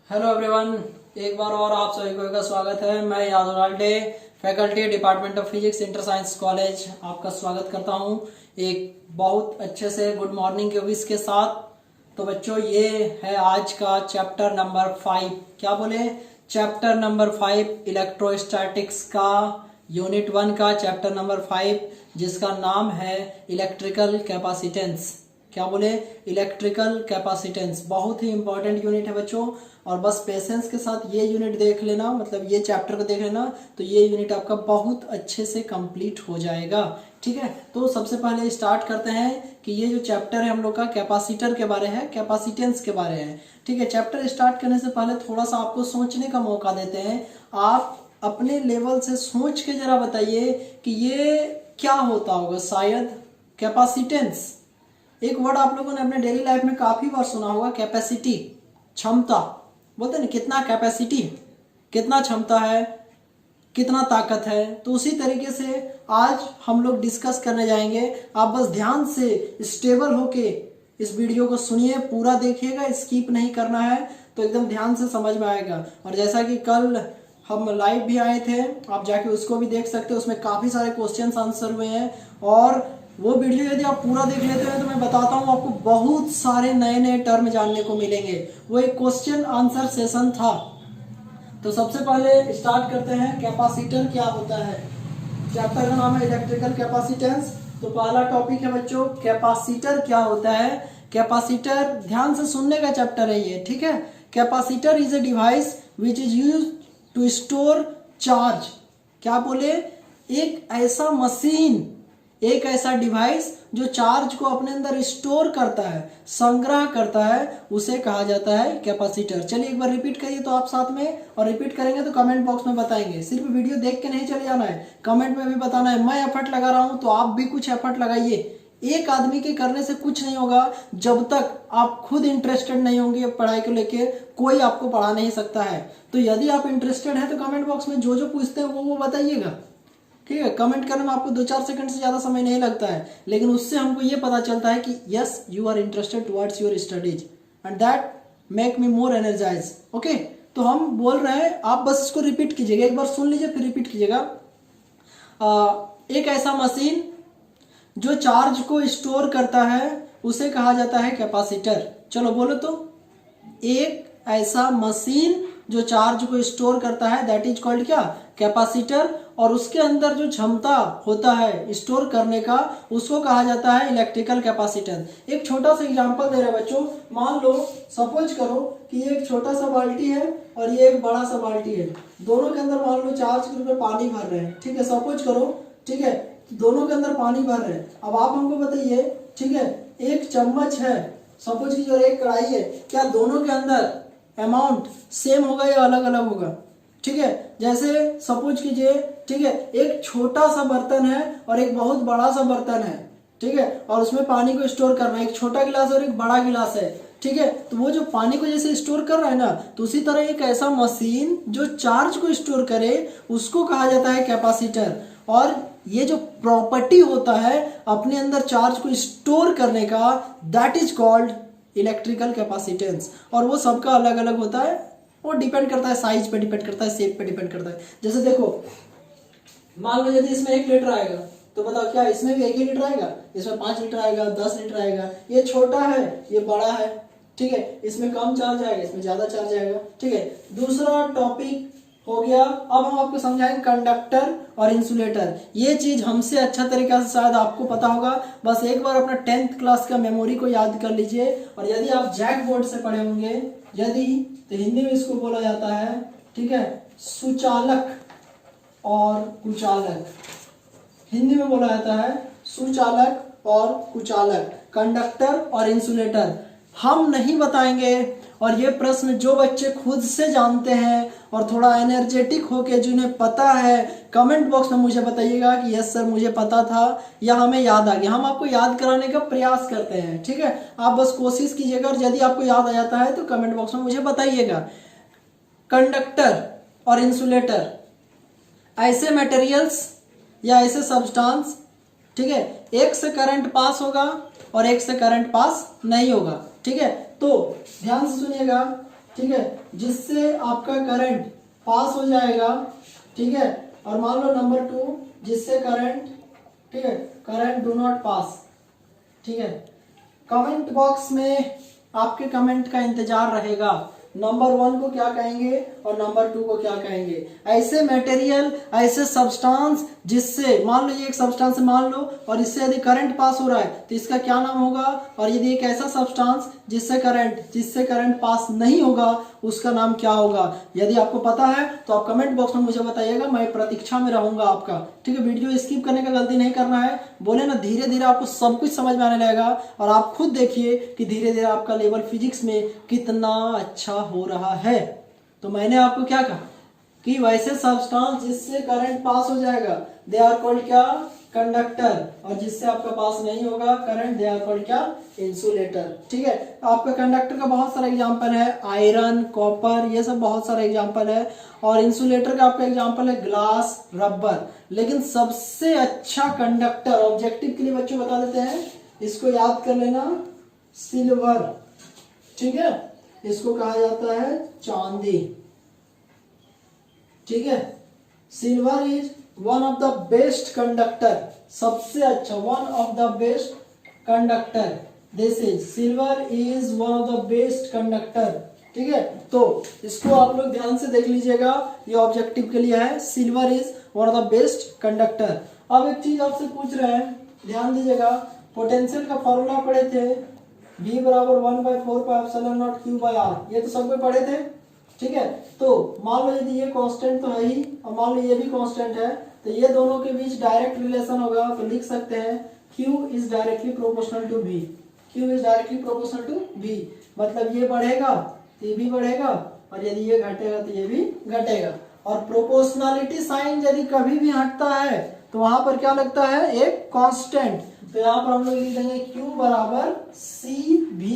Hello everyone, एक बार और आप सभी को का स्वागत है। मैं Yadav Ralde, faculty department of physics, inter science college, आपका स्वागत करता हूं एक बहुत अच्छे से गुड मॉर्निंग के विश के साथ। तो बच्चों, ये है आज का चैप्टर नंबर 5। क्या बोले? चैप्टर नंबर 5 इलेक्ट्रोस्टैटिक्स का यूनिट 1 का चैप्टर नंबर 5, जिसका नाम है इलेक्ट्रिकल कैपेसिटेंस। क्या बोले? Electrical capacitance. बहुत ही इंपॉर्टेंट यूनिट है बच्चों, और बस पेशेंस के साथ ये यूनिट देख लेना, मतलब ये चैप्टर को देख लेना, तो ये यूनिट आपका बहुत अच्छे से कंप्लीट हो जाएगा। ठीक है, तो सबसे पहले स्टार्ट करते हैं कि ये जो चैप्टर है हम लोग का कैपेसिटर के बारे है, कैपेसिटेंस के बारे है। ठीक है, चैप्टर स्टार्ट करने से पहले थोड़ा सा आपको सोचने का मौका देते हैं। आप अपने लेवल से सोच के जरा बताइए कि ये क्या होता होगा। शायद कैपेसिटेंस एक वर्ड आप लोगों ने अपने डेली लाइफ में काफी बार सुना होगा। कैपेसिटी, क्षमता, बोलते हैं ना, कितना कैपेसिटी, कितना क्षमता है, कितना ताकत है। तो उसी तरीके से आज हम लोग डिस्कस करने जाएंगे। आप बस ध्यान से स्टेबल होके इस वीडियो को सुनिए, पूरा देखिएगा, स्किप नहीं करना है, तो एकदम ध्यान से समझ में आएगा। और जैसा कि कल हम लाइव भी आए थे, आप जाके उसको भी देख सकते हो, उसमें काफी सारे क्वेश्चन आंसर हुए हैं। और वो वीडियो यदि आप पूरा देख लेते हैं तो मैं बताता हूँ आपको बहुत सारे नए नए टर्म जानने को मिलेंगे। वो एक क्वेश्चन आंसर सेशन था। तो सबसे पहले स्टार्ट करते हैं, कैपेसिटर क्या होता है। चैप्टर का नाम है इलेक्ट्रिकल कैपेसिटेंस। तो पहला टॉपिक है बच्चों, कैपेसिटर क्या होता है। कैपेसिटर, ध्यान से सुनने का चैप्टर है ये। ठीक है, capacitor is a device which is use to store charge. क्या बोले? एक ऐसा मशीन, एक ऐसा डिवाइस जो चार्ज को अपने अंदर स्टोर करता है, संग्रह करता है, उसे कहा जाता है कैपेसिटर। चलिए एक बार रिपीट करिए तो आप साथ में, और रिपीट करेंगे तो कमेंट बॉक्स में बताएंगे। सिर्फ वीडियो देख के नहीं चले जाना है, कमेंट में भी बताना है। मैं एफर्ट लगा रहा हूं तो आप भी कुछ एफर्ट लगाइए। एक आदमी के करने से कुछ नहीं होगा। जब तक आप खुद इंटरेस्टेड नहीं होंगे पढ़ाई को लेके, कोई आपको पढ़ा नहीं सकता है। तो यदि आप इंटरेस्टेड हैं तो कमेंट बॉक्स में जो जो पूछते हैं वो बताइएगा। ठीक है, कमेंट करने में आपको 2-4 सेकंड से ज्यादा समय नहीं लगता है, लेकिन उससे हमको ये पता चलता है कि yes, you are interested towards your studies, and that make me more energize. Okay, तो हम बोल रहे हैं, आप बस इसको रिपीट कीजिएगा, एक बार सुन लीजिए फिर रिपीट कीजिएगा। एक ऐसा मशीन जो चार्ज को स्टोर करता है उसे कहा जाता है कैपेसिटर। चलो बोलो तो। एक ऐसा मशीन जो चार्ज को स्टोर करता है, दैट इज कॉल्ड क्या? कैपेसिटर। और उसके अंदर जो क्षमता होता है स्टोर करने का, उसको कहा जाता है इलेक्ट्रिकल कैपेसिटेंस। एक छोटा सा एग्जांपल दे रहे हैं बच्चों। मान लो, सपोज करो कि ये एक छोटा सा बाल्टी है और ये एक बड़ा सा बाल्टी है। दोनों के अंदर मान लो 4 किलो में पानी भर रहे हैं। ठीक है, सपोज करो। ठीक है, दोनों के अंदर पानी भर रहे हैं। अब आप हमको बताइए, ठीक है, एक चम्मच है सपोज की, जो एक कढ़ाई है, क्या दोनों के अंदर अमाउंट सेम होगा या अलग अलग होगा? ठीक है, जैसे सपोज कीजिए, ठीक है, एक छोटा सा बर्तन है और एक बहुत बड़ा सा बर्तन है। ठीक है, और उसमें पानी को स्टोर करना है, एक छोटा गिलास और एक बड़ा गिलास है। ठीक है, तो वो जो पानी को जैसे स्टोर कर रहा है ना, तो उसी तरह एक ऐसा मशीन जो चार्ज को स्टोर करे उसको कहा जाता है कैपेसिटर। और ये जो प्रॉपर्टी होता है अपने अंदर चार्ज को स्टोर करने का, that is called electrical capacitance. और वो सबका अलग अलग होता है, वो डिपेंड करता है, साइज पे डिपेंड करता है, शेप पे डिपेंड करता है। जैसे देखो, मान लो यदि इसमें 1 लीटर आएगा तो बताओ क्या इसमें भी 1 ही लीटर आएगा? इसमें 5 लीटर आएगा, 10 लीटर आएगा। ये छोटा है, ये बड़ा है। ठीक है, इसमें कम चार्ज आएगा, इसमें ज्यादा चार्ज आएगा। ठीक है, दूसरा टॉपिक हो गया। अब हम आपको समझाएंगे कंडक्टर और इंसुलेटर। ये चीज हमसे अच्छा तरीका से शायद आपको पता होगा। बस एक बार अपना 10th क्लास का मेमोरी को याद कर लीजिए। और यदि आप जैक बोर्ड से पढ़े होंगे, यदि, तो हिंदी में इसको बोला जाता है, ठीक है, सुचालक और कुचालक। हिंदी में बोला जाता है सुचालक और कुचालक, कंडक्टर और इंसुलेटर। हम नहीं बताएंगे। और ये प्रश्न जो बच्चे खुद से जानते हैं और थोड़ा एनर्जेटिक होके जिन्हें पता है, कमेंट बॉक्स में मुझे बताइएगा कि यस सर मुझे पता था या हमें याद आ गया। हम आपको याद कराने का प्रयास करते हैं। ठीक है, आप बस कोशिश कीजिएगा, और यदि आपको याद आ जाता है तो कमेंट बॉक्स में मुझे बताइएगा। कंडक्टर और इंसुलेटर ऐसे मटेरियल्स या ऐसे सब्सटेंस, ठीक है, एक से करंट पास होगा और एक से करंट पास नहीं होगा। ठीक है, तो ध्यान से सुनिएगा। ठीक है, जिससे आपका करंट पास हो जाएगा, ठीक है। और मान लो नंबर 2 जिससे करंट, ठीक है, करंट डू नॉट पास, ठीक है। कमेंट बॉक्स में आपके कमेंट का इंतजार रहेगा, नंबर 1 को क्या कहेंगे और नंबर 2 को क्या कहेंगे। ऐसे मटेरियल, ऐसे सब्सटेंस जिससे, मान लो ये एक सब्सटेंस मान लो, और इससे यदि करंट पास हो रहा है तो इसका क्या नाम होगा, और यदि एक ऐसा सब्सटेंस जिससे करंट पास नहीं होगा उसका नाम क्या होगा। यदि आपको पता है तो आप कमेंट बॉक्स में मुझे बताइएगा, मैं प्रतीक्षा में रहूंगा आपका, ठीक है। वीडियो स्किप करने का गलती नहीं करना है, बोले ना धीरे धीरे आपको सब कुछ समझ में आने लगेगा, और आप खुद देखिए कि धीरे धीरे आपका लेवल फिजिक्स में कितना अच्छा हो रहा है। तो मैंने आपको क्या कहा कि वैसे सब्सटेंस जिससे करंट पास हो जाएगा दे आर कॉल्ड क्या, कंडक्टर, और जिससे आपका पास नहीं होगा करंट दे आर कॉल्ड क्या, इंसुलेटर, ठीक है। आपका कंडक्टर का बहुत सारा एग्जांपल है, आयरन, कॉपर, ये सब बहुत सारा एग्जांपल है, और इंसुलेटर का आपका एग्जांपल है ग्लास, रबर। लेकिन सबसे अच्छा कंडक्टर ऑब्जेक्टिव के लिए बच्चों बता देते हैं, इसको याद कर लेना, सिल्वर, ठीक है, इसको कहा जाता है चांदी, ठीक है। Silver is one of the best conductor, सबसे अच्छा, one of the best conductor, this is silver is one of the best conductor, ठीक है। तो इसको आप लोग ध्यान से देख लीजिएगा, ये ऑब्जेक्टिव के लिए है, silver is one of the best conductor. अब एक चीज आपसे पूछ रहे हैं, ध्यान दीजिएगा, पोटेंशियल का फॉर्मूला पढ़े थे, V बराबर 1/4πε0 Q/R, ये तो सब कोई पढ़े थे, ठीक है। तो मान लो यदि ये कांस्टेंट तो है ही, और मान लो ये भी कांस्टेंट है, तो ये दोनों के बीच डायरेक्ट रिलेशन होगा, तो लिख सकते हैं Q is directly proportional to V, Q is directly proportional to V, मतलब ये बढ़ेगा तो ये भी बढ़ेगा, और यदि ये घटेगा तो ये भी घटेगा। और प्रोपोर्शनलिटी साइन यदि कभी भी हटता है तो वहां पर क्या लगता है, एक कांस्टेंट। तो यहाँ पर हम लोग लिख देंगे Q बराबर CV,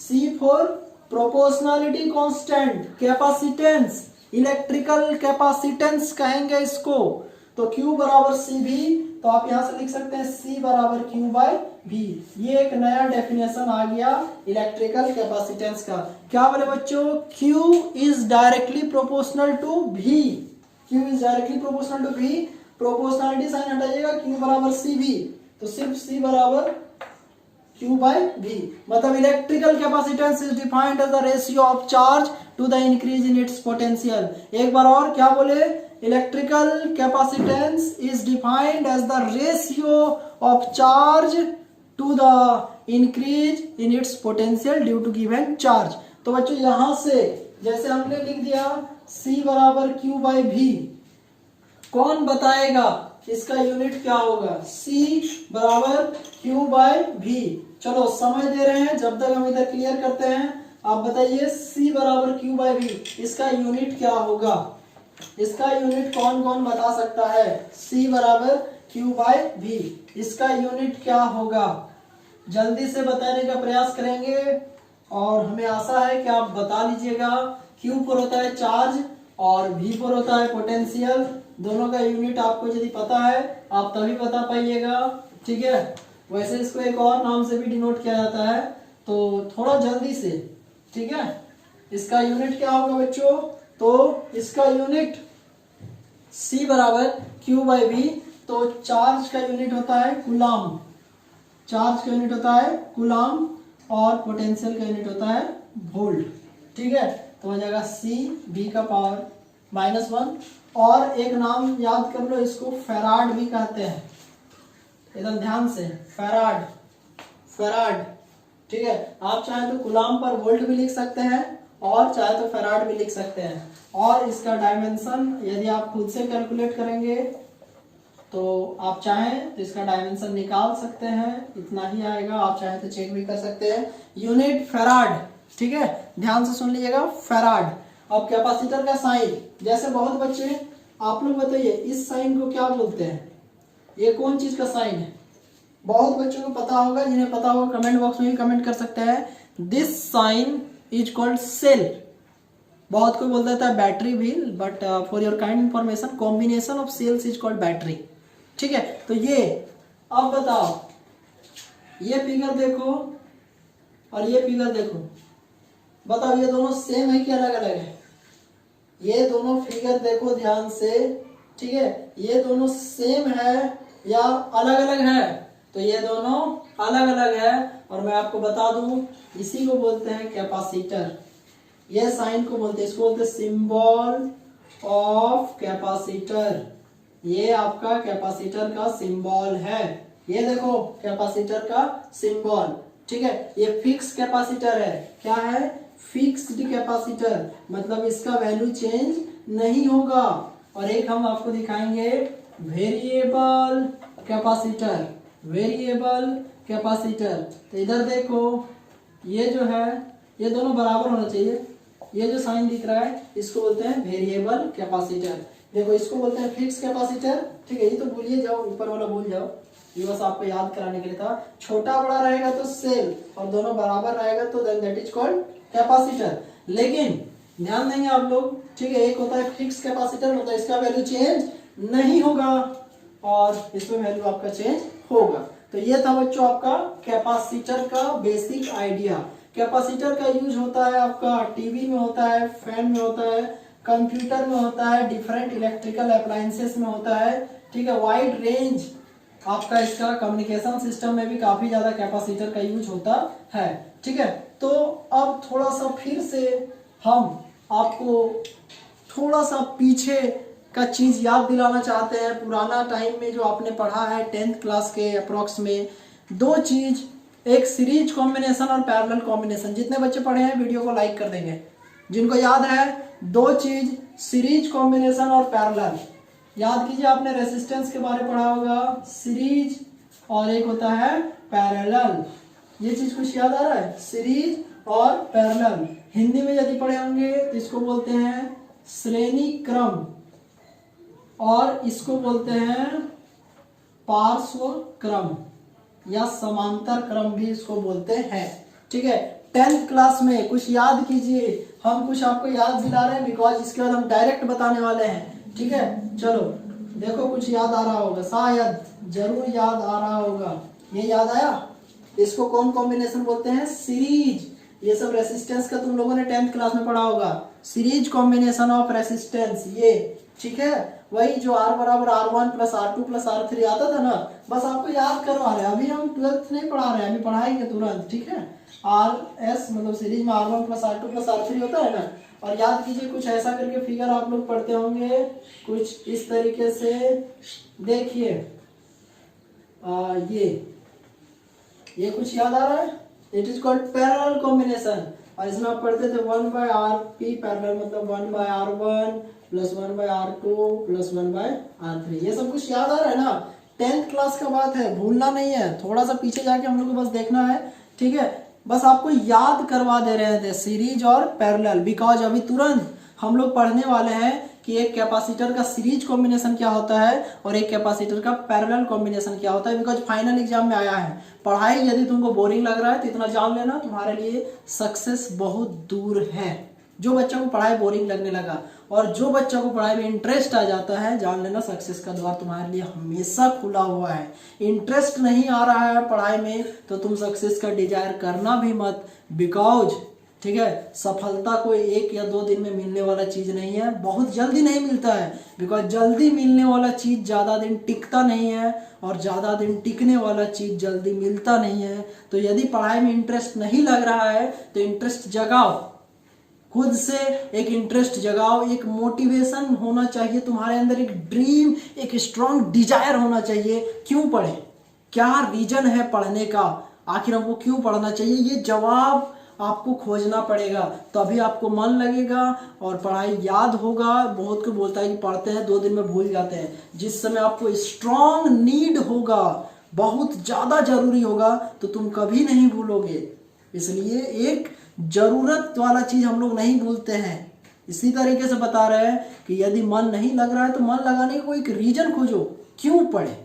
C for proportionality constant, capacitance, electrical capacitance कहेंगे इसको। तो Q बराबर CV, तो आप यहां से लिख सकते हैं C बराबर Q/V। ये एक नया डेफिनेशन आ गया इलेक्ट्रिकल कैपेसिटेंस का। क्या बोले बच्चों, Q is directly proportional to V, Q is directly proportional to V, proportionality sign हटाइएगा, Q बराबर CV, तो सिर्फ C बराबर Q/V, मतलब electrical capacitance is defined as the ratio of charge to the increase in its potential. एक बार और क्या बोले, electrical capacitance is defined as the ratio of charge to the increase in its potential due to given charge. तो बच्चों यहां से जैसे हमने लिख दिया C बराबर Q/V, कौन बताएगा इसका यूनिट क्या होगा, C बराबर Q/V। चलो समय दे रहे हैं, जब तक हम इधर क्लियर करते हैं आप बताइए C बराबर Q/V, इसका यूनिट क्या होगा, इसका यूनिट कौन कौन बता सकता है। C बराबर Q/V, इसका यूनिट क्या होगा, जल्दी से बताने का प्रयास करेंगे, और हमें आशा है कि आप बता लीजिएगा। Q पर होता है चार्ज और V पर होता है पोटेंशियल, दोनों का यूनिट आपको यदि पता है आप तभी बता पाइएगा, ठीक है। वैसे इसको एक और नाम से भी डिनोट किया जाता है, तो थोड़ा जल्दी से, ठीक है। इसका यूनिट क्या होगा बच्चों, तो इसका यूनिट C बराबर Q/V, तो चार्ज का यूनिट होता है कूलाम, चार्ज का यूनिट होता है कूलाम, और पोटेंशियल का यूनिट होता है वोल्ट, ठीक है। तो हो जाएगा CV का पावर -1, और एक नाम याद कर लो, इसको फैराड भी कहते हैं, एकदम ध्यान से, फैराड, फैराड, ठीक है। आप चाहे तो कूलाम पर वोल्ट भी लिख सकते हैं, और चाहे तो फैराड भी लिख सकते हैं। और इसका डायमेंशन यदि आप खुद से कैलकुलेट करेंगे तो आप चाहें तो इसका डायमेंशन निकाल सकते हैं, इतना ही आएगा, आप चाहें तो चेक भी कर सकते हैं। यूनिट फैराड, ठीक है, ध्यान से सुन लीजिएगा, फैराड। अब कैपेसिटर का साइन, जैसे बहुत बच्चे, आप लोग बताइए इस साइन को क्या बोलते हैं, ये कौन चीज का साइन है, बहुत बच्चों को पता होगा, जिन्हें पता होगा कमेंट बॉक्स में भी कमेंट कर सकते हैं। This sign is called cell, बहुत कोई बोल देता है बैटरी भी, but for your kind information combination of cells is called battery, ठीक है। तो ये, अब बताओ, ये फिगर देखो और ये फिगर देखो, बताओ ये दोनों सेम है कि अलग अलग है? ये दोनों फिगर देखो ध्यान से, ठीक है, ये दोनों सेम है या अलग अलग है? तो ये दोनों अलग अलग है। और मैं आपको बता दूं, इसी को बोलते हैं कैपेसिटर। ये साइन को बोलते हैं, इसको बोलते हैं सिंबल ऑफ कैपेसिटर। ये आपका कैपेसिटर का सिंबल है। ये देखो कैपेसिटर का सिंबल, ठीक है। ये फिक्स कैपेसिटर है। क्या है? फिक्स्ड कैपेसिटर, मतलब इसका वैल्यू चेंज नहीं होगा। और एक हम आपको दिखाएंगे वेरिएबल कैपेसिटर। वेरिएबल कैपेसिटर, तो इधर देखो, ये जो है ये दोनों बराबर होना चाहिए। ये जो साइन दिख रहा है इसको बोलते हैं वेरिएबल कैपेसिटर। देखो इसको बोलते हैं फिक्स कैपेसिटर, ठीक है। ये तो भूलिए जाओ, ऊपर वाला भूल जाओ, ये बस आपको याद कराने के लिए था। छोटा बड़ा रहेगा तो सेल, और दोनों बराबर रहेगा तो then that is called capacitor. लेकिन ध्यान देंगे आप लोग, ठीक है, एक होता है फिक्स कैपेसिटर, मतलब इसका वैल्यू चेंज नहीं होगा और इसमें वैल्यू आपका चेंज होगा। तो ये था बच्चों आपका कैपेसिटर का बेसिक आइडिया। कैपेसिटर का यूज होता है आपका टीवी में होता है, फैन में होता है, कंप्यूटर में होता है, डिफरेंट इलेक्ट्रिकल अप्लायंसेस में होता है, ठीक है। वाइड रेंज आपका इसका कम्युनिकेशन सिस्टम में भी काफी ज्यादा कैपेसिटर का यूज होता है, ठीक है। तो अब थोड़ा सा फिर से हम आपको थोड़ा सा पीछे का चीज याद दिलाना चाहते हैं। पुराना टाइम में जो आपने पढ़ा है 10th क्लास के अप्रोक्स में, दो चीज, एक सीरीज कॉम्बिनेशन और पैरेलल कॉम्बिनेशन। जितने बच्चे पढ़े हैं वीडियो को लाइक कर देंगे। जिनको याद है, दो चीज, सीरीज कॉम्बिनेशन और पैरेलल। याद कीजिए, आपने रेसिस्टेंस के बारे में पढ़ा होगा, सीरीज और एक होता है पैरेलल। ये चीज कुछ याद आ रहा है? सीरीज और पैरेलल। हिंदी में यदि पढ़े होंगे तो इसको बोलते हैं श्रेणी क्रम और इसको बोलते हैं पार्श्व क्रम या समांतर क्रम भी इसको बोलते हैं, ठीक है। 10th क्लास में कुछ याद कीजिए, हम कुछ आपको याद दिला रहे हैं बिकॉज इसके बाद हम डायरेक्ट बताने वाले हैं, ठीक है। चलो देखो, कुछ याद आ रहा होगा, शायद जरूर याद आ रहा होगा। ये याद आया? इसको कौन कॉम्बिनेशन बोलते हैं? सीरीज। ये सब रेसिस्टेंस का तुम लोगों ने 10th क्लास में पढ़ा होगा, सीरीज कॉम्बिनेशन ऑफ रेसिस्टेंस, ये, ठीक है। वही जो R बराबर R1 plus R2 plus R3 आता था ना, बस आपको याद करवा रहे हैं। अभी हम 12th नहीं पढ़ा रहे हैं, अभी पढ़ाएंगे तुरंत, ठीक है। RS मतलब सीरीज में R1 plus R2 plus R3 होता है ना। और याद कीजिए, कुछ ऐसा करके फिगर आप लोग पढ़ते होंगे, कुछ इस तरीके से। देखिए ये कुछ याद आ रहा है? It is called parallel combination. और इसमें आप पढ़ते थे 1/RP पैरेलल, मतलब 1/R1 plus 1/R2 plus 1/R3। ये सब कुछ याद आ रहा है ना? 10th क्लास का बात है, भूलना नहीं है। थोड़ा सा पीछे जाके हम लोग को बस देखना है, ठीक है। बस आपको याद करवा दे रहे थे सीरीज और पैरेलल, बिकॉज अभी तुरंत हम लोग पढ़ने वाले हैं कि एक कैपेसिटर का सीरीज कॉम्बिनेशन क्या होता है और एक कैपेसिटर का पैरेलल कॉम्बिनेशन क्या होता है, बिकॉज फाइनल एग्जाम में आया है। पढ़ाई यदि तुमको बोरिंग लग रहा है तो इतना जान लेना, तुम्हारे लिए सक्सेस बहुत दूर है। जो बच्चा को पढ़ाई बोरिंग लगने लगा और जो बच्चा को पढ़ाई में इंटरेस्ट आ जाता है, जान लेना सक्सेस का द्वार तुम्हारे लिए हमेशा खुला हुआ है। इंटरेस्ट नहीं आ रहा है पढ़ाई में तो तुम सक्सेस का डिजायर करना भी मत, बिकॉज, ठीक है, सफलता कोई 1 या 2 दिन में मिलने वाला चीज नहीं है, बहुत जल्दी नहीं मिलता है। बिकॉज जल्दी मिलने वाला चीज ज्यादा दिन टिकता नहीं है और ज्यादा दिन टिकने वाला चीज जल्दी मिलता नहीं है। तो यदि पढ़ाई में इंटरेस्ट नहीं लग रहा है तो इंटरेस्ट जगाओ, खुद से एक इंटरेस्ट जगाओ। एक मोटिवेशन होना चाहिए तुम्हारे अंदर, एक ड्रीम, एक स्ट्रॉन्ग डिजायर होना चाहिए। क्यों पढ़े, क्या रीजन है पढ़ने का, आखिर हमको क्यों पढ़ना चाहिए, ये जवाब आपको खोजना पड़ेगा। तभी आपको मन लगेगा और पढ़ाई याद होगा। बहुत को बोलता है कि पढ़ते हैं 2 दिन में भूल जाते हैं। जिस समय आपको स्ट्रॉन्ग नीड होगा, बहुत ज्यादा जरूरी होगा, तो तुम कभी नहीं भूलोगे। इसलिए एक जरूरत वाला चीज हम लोग नहीं भूलते हैं। इसी तरीके से बता रहे हैं कि यदि मन नहीं लग रहा है तो मन लगाने का कोई एक रीजन खोजो, क्यों पढ़े,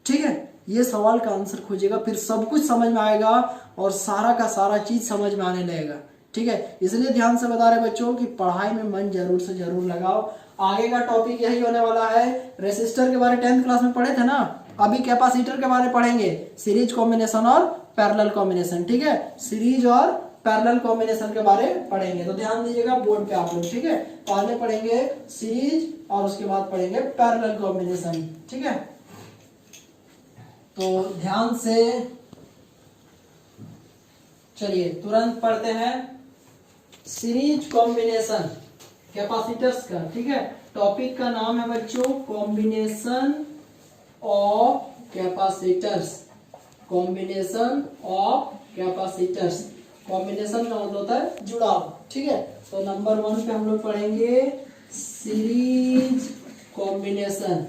ठीक है। ये सवाल का आंसर खोजेगा, फिर सब कुछ समझ में आएगा और सारा का सारा चीज समझ में आने लगेगा, ठीक है। इसलिए ध्यान से बता रहे बच्चों कि पढ़ाई में मन जरूर से जरूर लगाओ। आगे का टॉपिक यही होने वाला है। रेसिस्टर के बारे 10th क्लास में पढ़े थे ना, अभी कैपेसिटर के बारे में पढ़ेंगे, सीरीज कॉम्बिनेशन और पैरेलल कॉम्बिनेशन, ठीक है। सीरीज और पैरेलल कॉम्बिनेशन के बारे में पढ़ेंगे। तो ध्यान दीजिएगा बोर्ड पे आप लोग, ठीक है। पहले पढ़ेंगे सीरीज और उसके बाद पढ़ेंगे पैरेलल कॉम्बिनेशन, ठीक है। तो ध्यान से चलिए तुरंत पढ़ते हैं सीरीज कॉम्बिनेशन कैपेसिटर्स का, ठीक है। टॉपिक का नाम है बच्चों combination of capacitors, combination of capacitors. Combination का मतलब होता है जुड़ाव, ठीक है। तो नंबर 1 पे हम लोग पढ़ेंगे सीरीज कॉम्बिनेशन।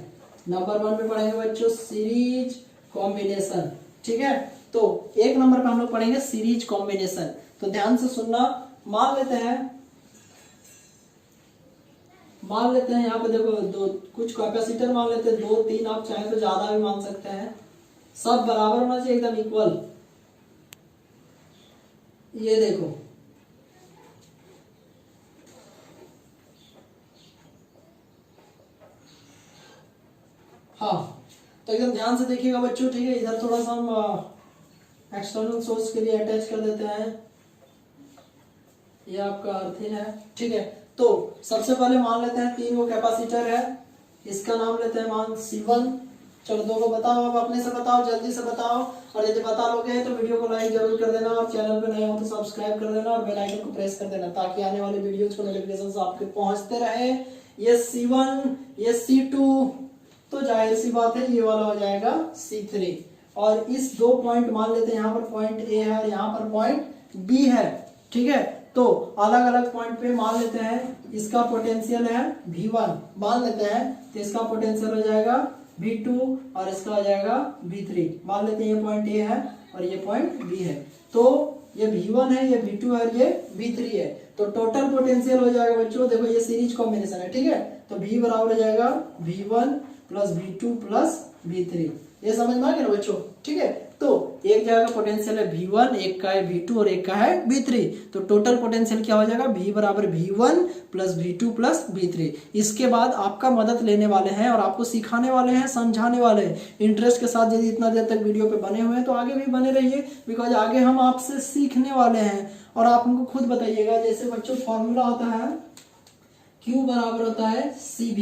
नंबर 1 पे पढ़ेंगे बच्चों सीरीज कॉम्बिनेशन, ठीक है। तो 1 नंबर पे हम लोग पढ़ेंगे सीरीज कॉम्बिनेशन। तो ध्यान से सुनना। मान लेते हैं यहाँ पे देखो दो कुछ कैपेसिटर मान लेते हैं, 2 3, आप चाहे तो ज्यादा भी मान सकते हैं। सब बराबर होना चाहिए, एकदम इक्वल। ये देखो हाँ, तो एकदम ध्यान से देखिएगा बच्चों, ठीक है। इधर थोड़ा सा हम एक्सटर्नल सोर्स के लिए अटैच कर देते हैं। ये आपका अर्थिन है, ठीक है। तो सबसे पहले मान लेते हैं 3 गो कैपेसिटर है, इसका नाम लेते हैं मान C1। चलो 2 को बताओ, अब अपने से बताओ, जल्दी से बताओ। और यदि बता लोगे तो वीडियो को लाइक जरूर कर देना, और चैनल पे नए हो तो सब्सक्राइब कर देना और बेल आइकन को प्रेस कर देना, ताकि आने वाले वीडियोज को नोटिफिकेशन आपके पहुंचते रहे। ये C1, ये C2, तो जाहिर सी बात है ये वाला हो जाएगा C3। और इस 2 पॉइंट मान लेते हैं, यहाँ पर पॉइंट A है और यहाँ पर पॉइंट B है, ठीक है। तो अलग अलग पॉइंट पे मान लेते हैं, इसका पोटेंशियल है V1 मान लेते हैं, तो इसका पोटेंशियल हो जाएगा V2 और इसका हो जाएगा V3 मान लेते हैं। ये पॉइंट A है और ये पॉइंट B है। तो ये V1 है, ये V2 है और ये V3 है। तो टोटल पोटेंशियल हो जाएगा बच्चों, देखो ये सीरीज कॉम्बिनेशन है, ठीक है। तो V बराबर हो जाएगा V1 plus V2 plus V3। ये समझ में आ गया ना बच्चों, ठीक है। तो एक जगह का पोटेंशियल है V1, एक का है V2 और एक का है V3। तो टोटल पोटेंशियल क्या हो जाएगा, V बराबर V1 plus V2 plus V3। इसके बाद आपका मदद लेने वाले हैं और आपको सिखाने वाले हैं, समझाने वाले हैं। इंटरेस्ट के साथ यदि इतना देर तक वीडियो पे बने हुए हैं तो आगे भी बने रहिए, बिकॉज आगे हम आपसे सीखने वाले हैं। और आप हमको खुद बताइएगा, जैसे बच्चों फॉर्मूला होता है Q बराबर होता है CV,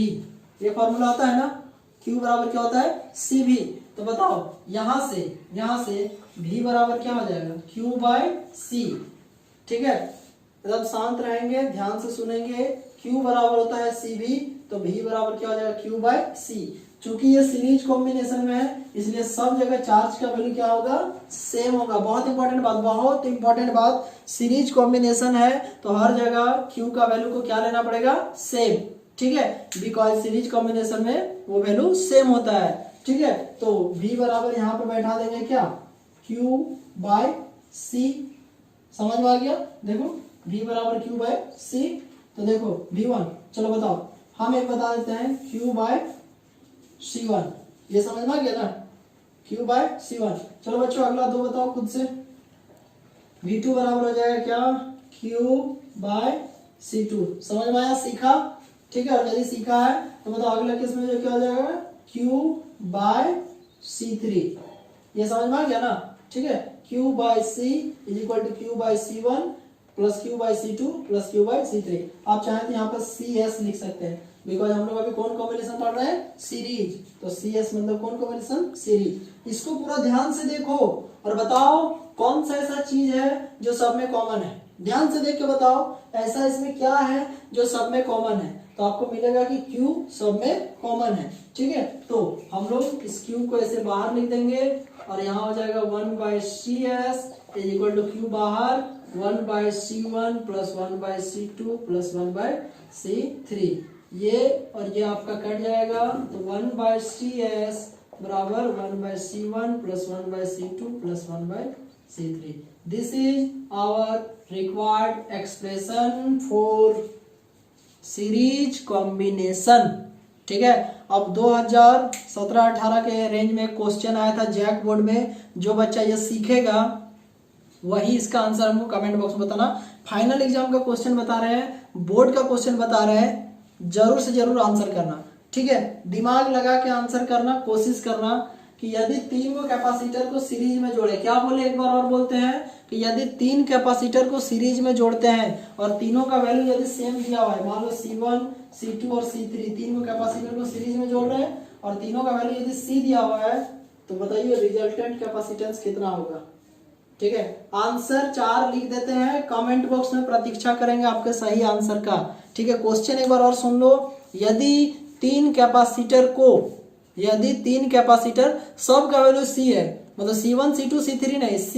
ये फॉर्मूला होता है ना, Q बराबर क्या होता है CV। तो बताओ यहां से V बराबर क्या हो जाएगा Q बाय C, ठीक है। मतलब शांत रहेंगे, ध्यान से सुनेंगे। Q बराबर होता है CV, तो V बराबर क्या हो जाएगा Q बाय C। चूंकि ये सीरीज कॉम्बिनेशन में है, इसलिए सब जगह चार्ज का वैल्यू क्या होगा, सेम होगा। बहुत इंपॉर्टेंट बात, सीरीज कॉम्बिनेशन है तो हर जगह Q का वैल्यू को क्या लेना पड़ेगा, सेम, ठीक है। बिकॉज सीरीज कॉम्बिनेशन में वो वैल्यू सेम होता है, ठीक है। तो V बराबर यहाँ पे बैठा देंगे क्या, Q बाय C। समझ में आ गया, देखो V बराबर Q बाय C। तो देखो V1, चलो बताओ, हम एक बता देते हैं Q बाय C1। ये समझ में आ गया ना, Q बाय C1। चलो बच्चों अगला 2 बताओ खुद से। V2 बराबर हो जाएगा क्या, Q बाय C2। समझ में आया, सीखा, ठीक है। और यदि सीखा है तो बताओ अगला केस में जो क्या हो जाएगा, Q बाय C3। ये समझ में आ गया ना, ठीक है। Q by C is equal to Q by C1 plus Q by C2 plus Q by C3। आप चाहें तो यहाँ पर CS लिख सकते हैं, बिकॉज हम लोग अभी कौन कॉम्बिनेशन पढ़ रहे हैं, सीरीज। तो CS मतलब कौन कॉम्बिनेशन, सीरीज। इसको पूरा ध्यान से देखो और बताओ कौन सा ऐसा चीज है जो सब में कॉमन है। ध्यान से देख के बताओ ऐसा इसमें क्या है जो सब में कॉमन है। तो आपको मिलेगा कि Q सब में कॉमन है, ठीक है। तो हम लोग इस Q को ऐसे बाहर लिख देंगे और यहाँ हो जाएगा 1 by CS is equal to Q बाहर 1 by C1 plus 1 by C2 plus 1 by C3। ये और ये आपका कट जाएगा, तो 1 बाय CS बराबर 1 by C1 plus 1 by C2 plus 1 by C3। This is our required expression for series combination, ठीक है। अब 2017-18 के रेंज में क्वेश्चन आया था जैक बोर्ड में, जो बच्चा ये सीखेगा वही इसका आंसर हमको कमेंट बॉक्स में बताना। फाइनल एग्जाम का क्वेश्चन बता रहे हैं, बोर्ड का क्वेश्चन बता रहे हैं, जरूर से जरूर आंसर करना, ठीक है। दिमाग लगा के आंसर करना, कोशिश करना। कि यदि तीन को कैपेसिटर को सीरीज में जोड़े, क्या बोले एक बार और बोलते हैं कि यदि तीन कैपेसिटर को सीरीज में जोड़ते हैं और तीनों का वैल्यू यदि सेम दिया हुआ है, मान लो C1, C2 और C3, तीन को कैपेसिटर को सीरीज में जोड़ रहे हैं और तीनों का वैल्यू यदि C दिया हुआ है, तो बताइए रिजल्टेंट कैपेसिटेंस कितना होगा। ठीक है, आंसर 4 लिख देते हैं, कमेंट बॉक्स में प्रतीक्षा करेंगे आपके सही आंसर का। ठीक है, क्वेश्चन एक बार और सुन लो। यदि तीन कैपेसिटर सब का वैल्यू C है, मतलब C1, C2, C3 नहीं, C,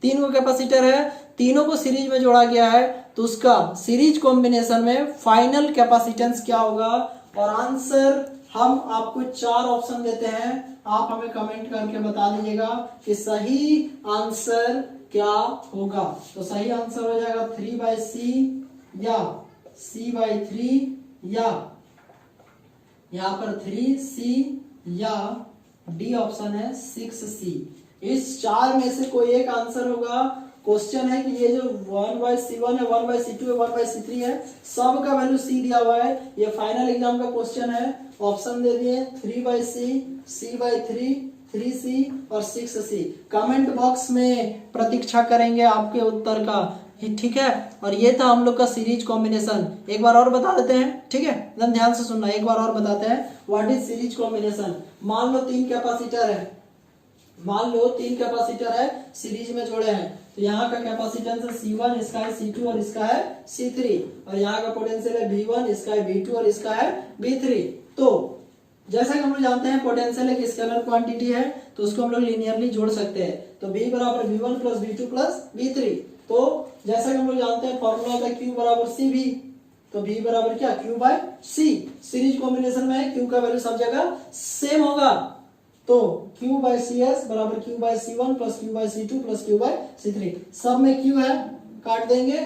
तीन को कैपेसिटर है, तीनों को सीरीज में जोड़ा गया है, तो उसका सीरीज कॉम्बिनेशन में फाइनल कैपेसिटेंस क्या होगा। और आंसर हम आपको 4 ऑप्शन देते हैं, आप हमें कमेंट करके बता दीजिएगा कि सही आंसर क्या होगा। तो सही आंसर हो जाएगा 3/C या C/3 या यहाँ पर 3C या डी ऑप्शन है 6C। इस 4 में से कोई एक आंसर होगा। क्वेश्चन है कि ये जो 1/C1 है, 1/C2 है, 1/C3 है, सब का वैल्यू C दिया हुआ है। ये फाइनल एग्जाम का क्वेश्चन है। ऑप्शन दे दिए 3/C, C/3, 3C और 6C। कमेंट बॉक्स में प्रतीक्षा करेंगे आपके उत्तर का। ठीक है, और ये था हम लोग का सीरीज कॉम्बिनेशन। एक बार और बता देते हैं, ठीक है, एकदम ध्यान से सुनना। एक बार और बताते हैं व्हाट इज सीरीज कॉम्बिनेशन। मान लो तीन कैपेसिटर है, सीरीज में जोड़े हैं, तो यहाँ का कैपेसिटेंस है C1, इसका है C2 और इसका है C3, और यहाँ का पोटेंशियल है V1, इसका है V2 और इसका है V3। तो जैसा कि हम लोग जानते हैं पोटेंशियल एक स्केलर क्वांटिटी है, तो उसको हम लोग लीनियरली जोड़ सकते हैं। तो B बराबर V1 plus V2 plus V3। तो जैसा कि हम लोग जानते हैं फॉर्मूला होता है Q बराबर CV, तो V बराबर क्या, Q/C। सीरीज कॉम्बिनेशन में Q का वैल्यू सब जगह सेम होगा, तो Q/CS बराबर Q/C1 plus Q/C2 plus Q/C3। सब में Q है, काट देंगे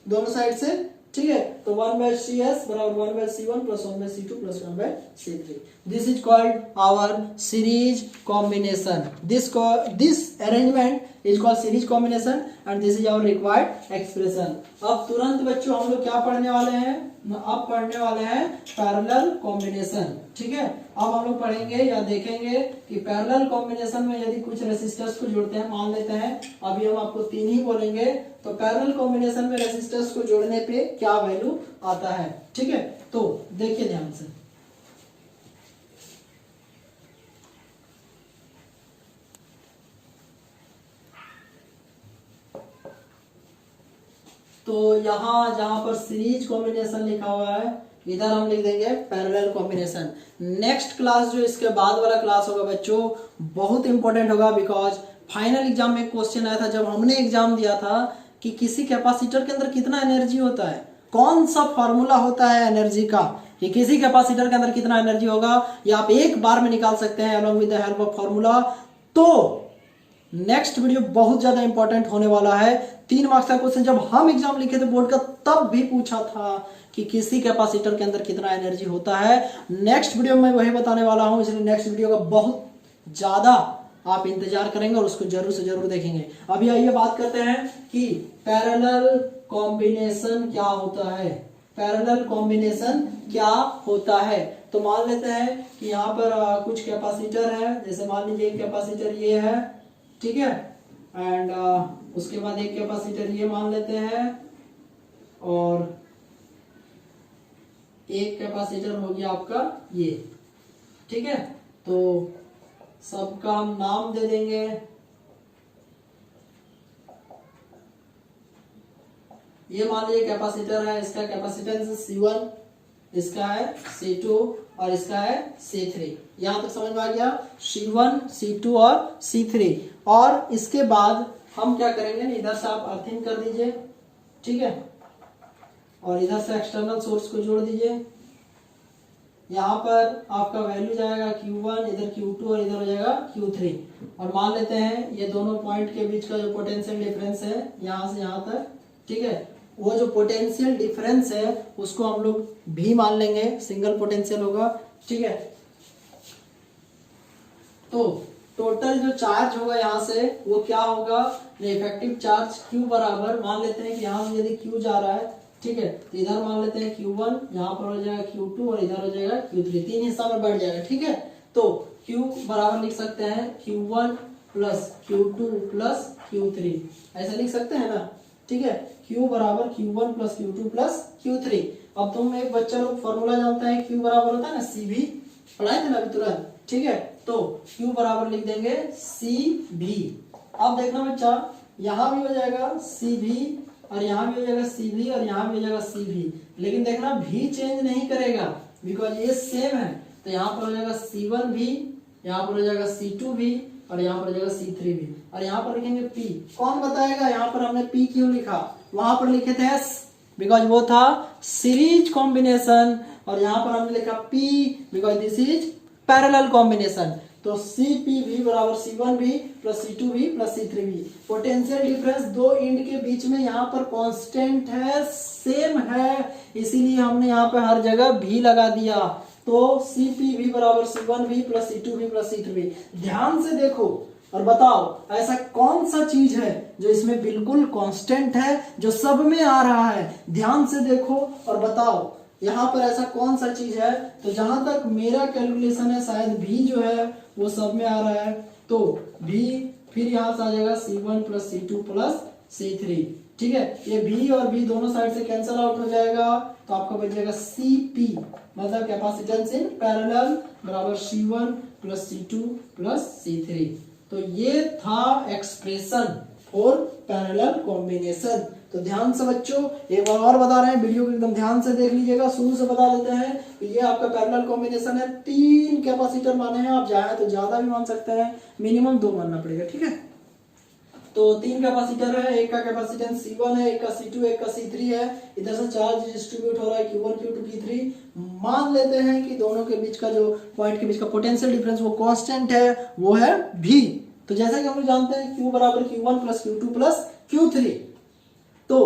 दोनों साइड से। ठीक है, तो 1/CS बराबर 1/C1 plus 1/C2 plus 1/C3। This is called our series combination. This arrangement is called series combination and this is our required expression. अब तुरंत बच्चों हम लोग क्या पढ़ने वाले हैं, अब पढ़ने वाले हैं पैरेलल कॉम्बिनेशन। ठीक है, अब हम लोग पढ़ेंगे या देखेंगे कि पैरेलल कॉम्बिनेशन में यदि कुछ रेसिस्टर्स को जोड़ते हैं, मान लेते हैं अभी हम आपको 3 ही बोलेंगे, तो पैरेलल कॉम्बिनेशन में रेसिस्टर्स को जोड़ने पे क्या वैल्यू आता है। ठीक है, तो देखिए ध्यान से। तो यहाँ जहां पर सीरीज कॉम्बिनेशन लिखा हुआ है, इधर हम लिख देंगे पैरेलल कॉम्बिनेशन। नेक्स्ट क्लास जो इसके बाद वाला क्लास होगा बच्चों, बहुत इंपॉर्टेंट होगा, बिकॉज फाइनल एग्जाम में क्वेश्चन आया था जब हमने एग्जाम दिया था कि किसी कैपेसिटर के अंदर कितना एनर्जी होता है, कौन सा फॉर्मूला होता है एनर्जी का, कि किसी कैपेसिटर के अंदर कितना एनर्जी होगा, ये आप एक बार में निकाल सकते हैं along with the help of formula. तो नेक्स्ट वीडियो बहुत ज्यादा इंपॉर्टेंट होने वाला है। 3 मार्क्स का क्वेश्चन जब हम एग्जाम लिखे थे बोर्ड का, तब भी पूछा था कि किसी कैपेसिटर के अंदर कितना एनर्जी होता है। नेक्स्ट वीडियो में वही बताने वाला हूं, इसलिए नेक्स्ट वीडियो का बहुत ज्यादा आप इंतजार करेंगे और उसको जरूर से जरूर देखेंगे। अभी आइए बात करते हैं कि पैरेलल कॉम्बिनेशन क्या होता है। पैरेलल कॉम्बिनेशन क्या होता है, तो मान लेते हैं कि यहाँ पर कुछ कैपेसिटर है, जैसे मान लीजिए एक कैपेसिटर ये है, ठीक है, एंड उसके बाद एक कैपेसिटर ये मान लेते हैं, और एक कैपेसिटर हो गया आपका ये। ठीक है, तो सबका हम नाम दे देंगे। ये मान लीजिए कैपेसिटर है, इसका कैपेसिटेंस C1, इसका है C2 और इसका है C3। यहां तक समझ में आ गया, C1, C2 और C3। और इसके बाद हम क्या करेंगे, इधर से आप अर्थिंग कर दीजिए, ठीक है, और इधर से एक्सटर्नल सोर्स को जोड़ दीजिए। यहाँ पर आपका वैल्यू जाएगा Q1, इधर Q2 और इधर हो जाएगा Q3। और मान लेते हैं ये दोनों पॉइंट के बीच का जो पोटेंशियल डिफरेंस है यहाँ से यहाँ तक, ठीक है, वो जो पोटेंशियल डिफरेंस है उसको हम लोग भी मान लेंगे, सिंगल पोटेंशियल होगा। ठीक है, तो टोटल जो चार्ज होगा यहाँ से वो क्या होगा, इफेक्टिव चार्ज Q बराबर, मान लेते हैं कि यहाँ से यदि Q जा रहा है, ठीक है, तो इधर मान लेते हैं Q1, यहाँ पर हो जाएगा Q2 और इधर हो जाएगा Q3, 3 हिस्सा में बढ़ जाएगा। ठीक है, तो Q बराबर लिख सकते हैं Q1 plus Q2 plus Q3, ऐसा लिख सकते हैं ना, ठीक है। Q बराबर Q1 plus Q2 plus Q3। अब तुम एक बच्चा लोग फॉर्मूला जानता है, Q बराबर होता है ना CV, पढ़ाए थे ना अभी तुरंत, ठीक है। तो Q बराबर लिख देंगे CV। अब देखना बच्चा, यहाँ भी हो जाएगा CV और यहाँ भी हो जाएगा CV और यहाँ भी हो जाएगा CV, लेकिन देखना भी चेंज नहीं करेगा बिकॉज ये सेम है। तो यहाँ पर हो जाएगा C1 भी, यहाँ पर हो जाएगा C2 भी और यहाँ पर हो जाएगा C3 भी, और यहाँ पर लिखेंगे P। कौन बताएगा यहाँ पर हमने P क्यों लिखा? वहां पर लिखे थे S बिकॉज वो था सीरीज कॉम्बिनेशन, और यहाँ पर हमने लिखा P because this is parallel combination. तो CPV बराबर C1V plus C2V plus C3V। Potential difference दो इंड के बीच में यहाँ पर कांस्टेंट है, सेम है, इसीलिए हमने यहाँ पे हर जगह भी लगा दिया। तो CPV बराबर C1V plus C2V plus C3V। ध्यान से देखो और बताओ ऐसा कौन सा चीज है जो इसमें बिल्कुल कांस्टेंट है, जो सब में आ रहा है। ध्यान से देखो और बताओ यहाँ पर ऐसा कौन सा चीज है। तो जहां तक मेरा कैलकुलेशन है शायद भी जो है वो सब में आ रहा है, तो भी फिर यहाँ से आ जाएगा C1 plus C2 plus C3, ठीक है। ये भी और भी दोनों साइड से कैंसल आउट हो जाएगा, तो आपका बच जाएगा CP मतलब कैपेसिटेंस इन पैरेलल बराबर C1 plus C2 plus C3। तो ये था एक्सप्रेशन फॉर पैरेलल कॉम्बिनेशन। तो ध्यान से बच्चों एक बार और बता रहे हैं, वीडियो को एकदम ध्यान से देख लीजिएगा, शुरू से बता देते हैं। तो ये आपका पैरेलल कॉम्बिनेशन है, 3 कैपेसिटर माने हैं, आप चाहे तो ज्यादा भी मान सकते हैं, मिनिमम 2 मानना पड़ेगा, ठीक है। तो 3 कैपेसिटर है, एक का कैपेसिटेंस C1 है, एक का C2, एक का C3 है। इधर से चार्ज डिस्ट्रीब्यूट हो रहा है Q1 Q2 Q3। मान लेते हैं कि दोनों के बीच का जो पॉइंट के बीच का पोटेंशियल डिफरेंस वो कांस्टेंट है, वो है V। तो जैसा कि हम लोग जानते हैं Q बराबर Q1 plus Q2 plus Q3, तो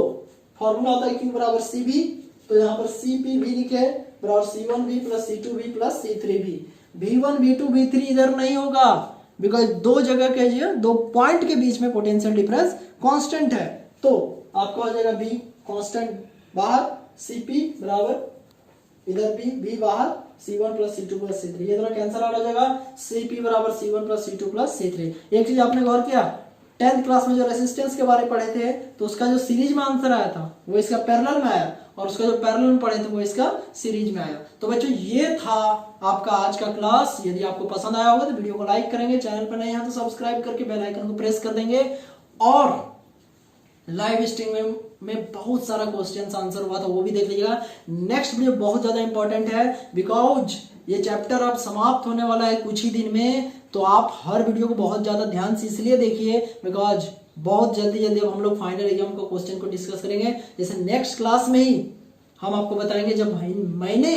फॉर्मूला होता है Q बराबर CV। तो यहाँ पर CPV लिखे बराबर C1V plus C2V plus C3V। V1 V2 V3 इधर नहीं होगा बिकॉज दो जगह के जो 2 पॉइंट के बीच में पोटेंशियल डिफरेंस कांस्टेंट है। तो आपका हो जाएगा V कांस्टेंट बाहर, CP बराबर इधर B बाहर, C1 plus C2 plus C3, ये दोनों कैंसिल आउट हो जाएगा। CP बराबर C1 plus C2 plus C3। एक चीज आपने गौर किया, 10th क्लास में जो रेसिस्टेंस के बारे में पढ़े थे, तो उसका जो सीरीज में आंसर आया था वो इसका पैरेलल में आया, और उसका जो पैरेलल में पढ़े थे वो इसका सीरीज में आया। तो बच्चों ये था आपका आज का क्लास। यदि आपको पसंद आया होगा तो वीडियो को लाइक करेंगे, चैनल पर नए हैं तो सब्सक्राइब करके बेल आइकन को प्रेस कर देंगे। और लाइव स्ट्रीम में बहुत सारा क्वेश्चन आंसर हुआ था, वो भी देख लीजिएगा। नेक्स्ट वीडियो बहुत ज्यादा इंपॉर्टेंट है बिकॉज ये चैप्टर अब समाप्त होने वाला है कुछ ही दिन में। तो आप हर वीडियो को बहुत ज्यादा ध्यान से इसलिए देखिए बिकॉज बहुत जल्दी अब हम लोग फाइनल एग्जाम का क्वेश्चन को डिस्कस करेंगे। जैसे नेक्स्ट क्लास में ही हम आपको बताएंगे, जब मैंने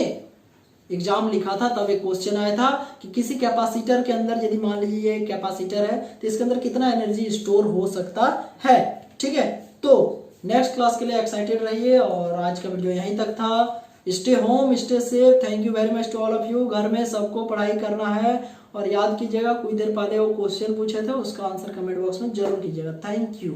एग्जाम लिखा था तब एक क्वेश्चन आया था कि किसी कैपेसिटर के अंदर यदि मान लीजिए कैपेसिटर है तो इसके अंदर कितना एनर्जी स्टोर हो सकता है, ठीक है। तो नेक्स्ट क्लास के लिए एक्साइटेड रहिए, और आज का वीडियो यहीं तक था। Stay home, stay safe, thank you very much to all of you. घर में सबको पढ़ाई करना है, और याद कीजिएगा कुछ देर पहले वो क्वेश्चन पूछे थे उसका आंसर कमेंट बॉक्स में जरूर कीजिएगा। Thank you.